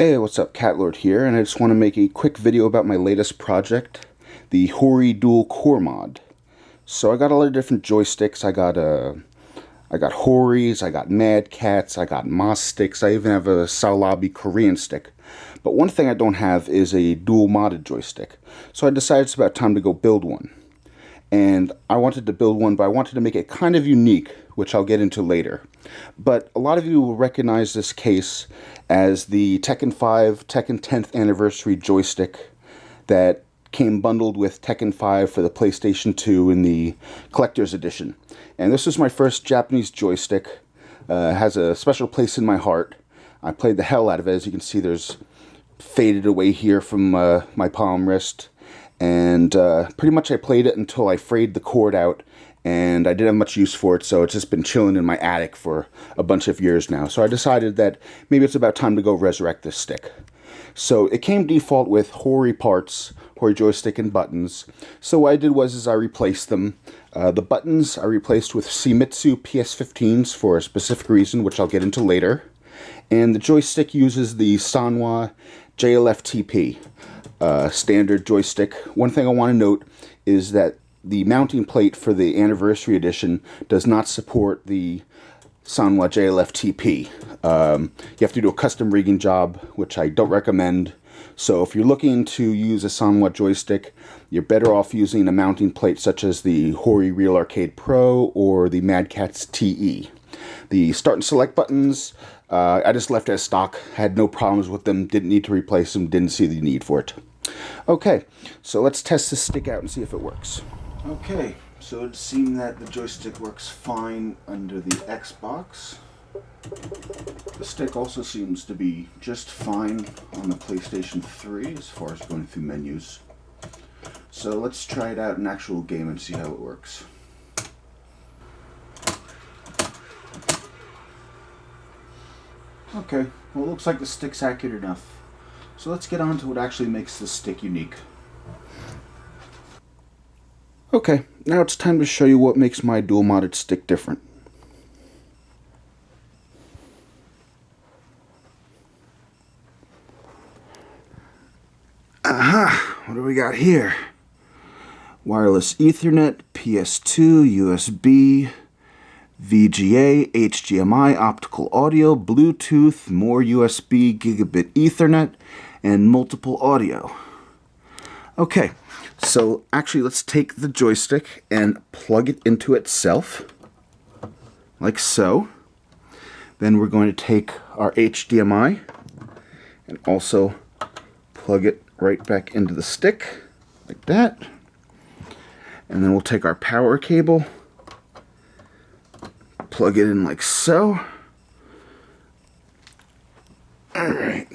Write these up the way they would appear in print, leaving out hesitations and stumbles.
Hey, what's up? Catlord here, and I just want to make a quick video about my latest project, the Hori dual core mod. So I got a lot of different joysticks. I got Horis, I got Mad Cats, I got Moss sticks. I even have a Salabi Korean stick. But one thing I don't have is a dual modded joystick. So I decided it's about time to go build one. And I wanted to build one, but I wanted to make it kind of unique, which I'll get into later. But a lot of you will recognize this case as the Tekken 5 Tekken 10th anniversary joystick that came bundled with Tekken 5 for the PlayStation 2 in the collector's edition. And this was my first Japanese joystick. It has a special place in my heart. I played the hell out of it. As you can see, there's faded away here from my palm wrist. And pretty much I played it until I frayed the cord out, and I didn't have much use for it, so it's just been chilling in my attic for a bunch of years now. So I decided that maybe it's about time to go resurrect this stick. So it came default with Hori parts, Hori joystick and buttons. So what I did was I replaced them. The buttons I replaced with Shimizu PS15s for a specific reason, which I'll get into later. And the joystick uses the Sanwa JLF-TP. Standard joystick. One thing I want to note is that the mounting plate for the anniversary edition does not support the Sanwa JLF-TP. You have to do a custom rigging job, which I don't recommend. So if you're looking to use a Sanwa joystick, you're better off using a mounting plate such as the Hori Real Arcade Pro or the Mad Catz TE. The start and select buttons, I just left as stock. Had no problems with them, didn't need to replace them, didn't see the need for it. Okay, so let's test this stick out and see if it works. Okay, so it seemed that the joystick works fine under the Xbox. The stick also seems to be just fine on the PlayStation 3 as far as going through menus. So let's try it out in actual game and see how it works. Okay, well it looks like the stick's accurate enough. So let's get on to what actually makes this stick unique. Okay, now it's time to show you what makes my dual modded stick different. Aha! What do we got here? Wireless Ethernet, PS2, USB, VGA, HDMI, optical audio, Bluetooth, more USB, gigabit Ethernet, and multiple audio. Okay, so actually let's take the joystick and plug it into itself, like so. Then we're going to take our HDMI and also plug it right back into the stick, like that. And then we'll take our power cable, plug it in like so. Alright.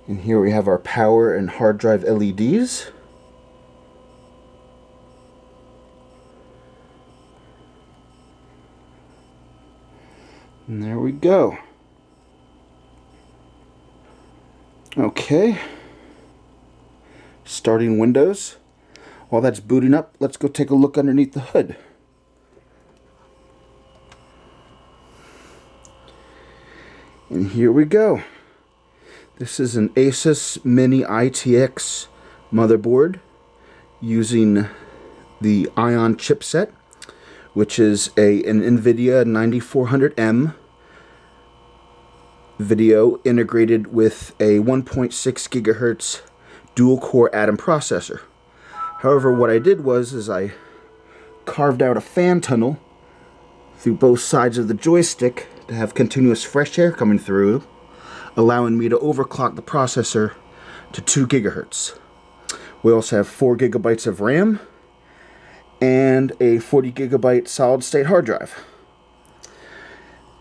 And here we have our power and hard drive LEDs. And there we go. Okay. Starting Windows. While that's booting up, let's go take a look underneath the hood. And here we go. This is an Asus Mini ITX motherboard using the Ion chipset, which is an NVIDIA 9400M video integrated with a 1.6 gigahertz dual-core Atom processor. However, what I did was I carved out a fan tunnel through both sides of the joystick to have continuous fresh air coming through, allowing me to overclock the processor to 2 gigahertz. We also have 4 gigabytes of RAM and a 40 gigabyte solid state hard drive.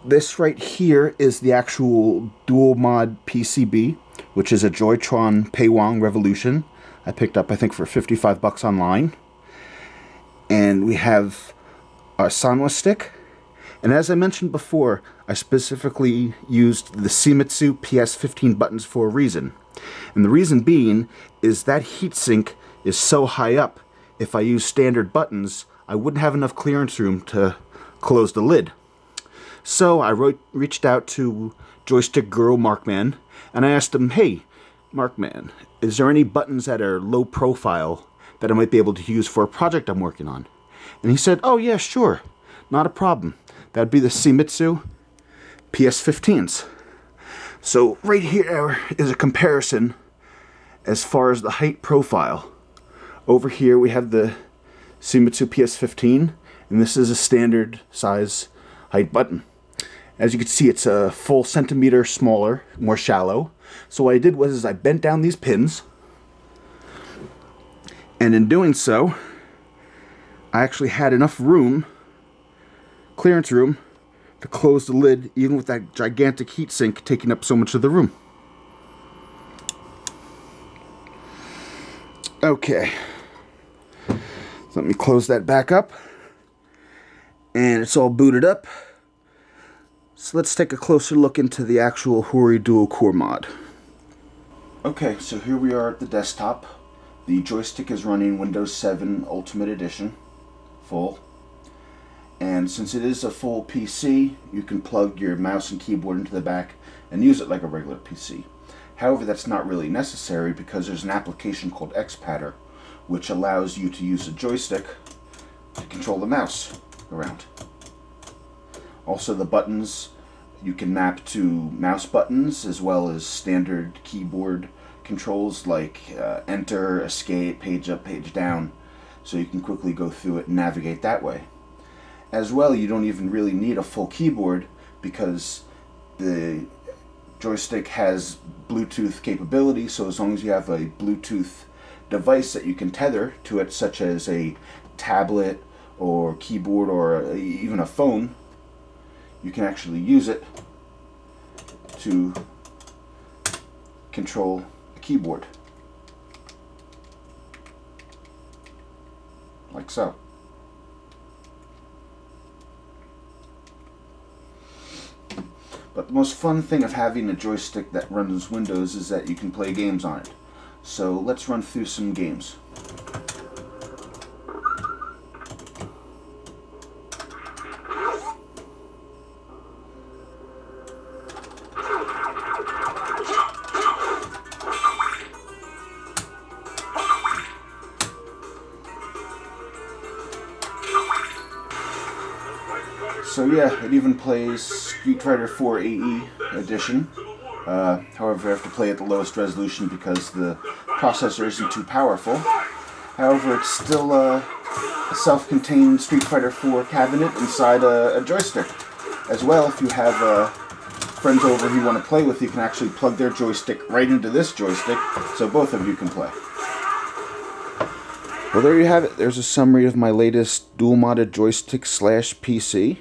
This right here is the actual dual mod PCB, which is a Joytron Paywang Revolution. I picked up, I think, for 55 bucks online. And we have our Sanwa stick. And as I mentioned before, I specifically used the Shimizu PS15 buttons for a reason. And the reason being is that heatsink is so high up, if I use standard buttons, I wouldn't have enough clearance room to close the lid. So I reached out to Joystick Guru Markman, and I asked him, hey, Markman, is there any buttons that are low profile that I might be able to use for a project I'm working on? And he said, oh yeah, sure, not a problem. That'd be the Shimizu PS15s. So right here is a comparison as far as the height profile. Over here we have the Shimizu PS15, and this is a standard size height button. As you can see, it's a full centimeter smaller, more shallow. So what I did was I bent down these pins, and in doing so, I actually had enough room, clearance room, to close the lid, even with that gigantic heatsink taking up so much of the room. Okay, let me close that back up, and it's all booted up. So let's take a closer look into the actual Hori dual core mod. Okay, so here we are at the desktop. The joystick is running Windows 7 Ultimate Edition, full. And since it is a full PC, you can plug your mouse and keyboard into the back and use it like a regular PC. However, that's not really necessary because there's an application called XPadder, which allows you to use a joystick to control the mouse around. Also, the buttons you can map to mouse buttons as well as standard keyboard controls like enter, escape, page up, page down, so you can quickly go through it and navigate that way. As well, you don't even really need a full keyboard because the joystick has Bluetooth capability, so as long as you have a Bluetooth device that you can tether to it, such as a tablet or keyboard or even a phone, you can actually use it to control a keyboard, like so. But the most fun thing of having a joystick that runs Windows is that you can play games on it. So let's run through some games. So yeah, it even plays Street Fighter 4 AE Edition. However, I have to play at the lowest resolution because the processor isn't too powerful. However, it's still a self-contained Street Fighter 4 cabinet inside a joystick. As well, if you have friends over who you want to play with, you can actually plug their joystick right into this joystick, so both of you can play. Well, there you have it. There's a summary of my latest dual-modded joystick / PC.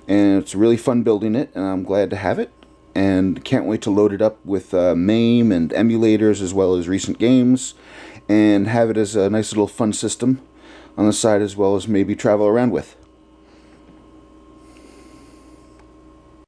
And it's really fun building it, and I'm glad to have it. And can't wait to load it up with MAME and emulators as well as recent games. And have it as a nice little fun system on the side as well as maybe travel around with.